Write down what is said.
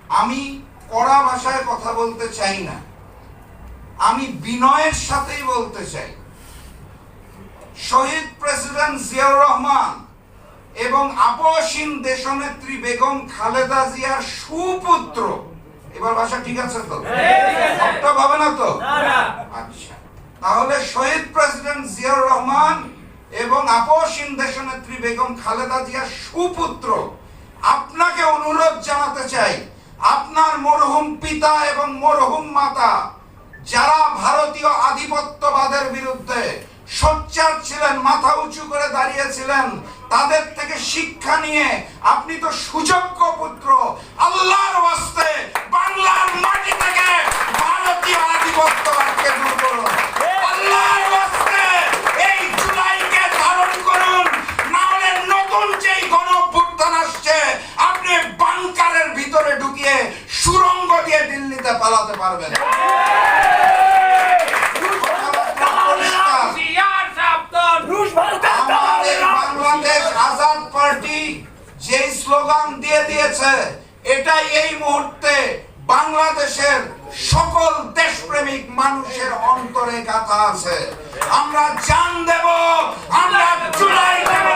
আমি কড়া ভাষায় কথা বলতে চাই না, আমি বিনয়ের সাথেই বলতে চাই। শহীদ প্রেসিডেন্ট জিয়াউর রহমান এবং আপসহীন দেশনেত্রী বেগম খালেদা জিয়ার সুপুত্র, এবার ভাষা ঠিক আছে তো? সবটা হবে না তো? আচ্ছা, তাহলে শহীদ প্রেসিডেন্ট জিয়াউর রহমান এবং আপসহীন দেশনেত্রী বেগম খালেদা জিয়ার সুপুত্র আপনাকে অনুরোধ জানাতে চাই, আপনার মরহুম পিতা এবং মরহুম মাতা যারা ভারতীয় আধিপত্যবাদের বিরুদ্ধে সোচ্চার ছিলেন, মাথা উঁচু করে দাঁড়িয়েছিলেন, তাদের থেকে শিক্ষা নিয়ে আপনি তো সুযোগ্য পুত্র, আল্লাহর ওয়াস্তে বাংলার মাটি থেকে ভারতীয় আধিপত্যবাদকে দূর করুন। আল্লাহর ওয়াস্তে এই জুলাইকে ধারণ করুন, না হলে নতুন যেই গণঅভ্যুত্থান আসছে আপনি বাংকারের ভিতরে ঢুকিয়ে সুড়ঙ্গ দিয়ে দিল্লিতে পালাতে পারবেন। বাংলাদেশ আজাদ পার্টি যে স্লোগান দিয়ে দিয়েছে, এটাই এই মুহূর্তে বাংলাদেশের সকল দেশপ্রেমিক মানুষের অন্তরে গাঁথা আছে। আমরা জান দেব, আমরা জুলাই দেব।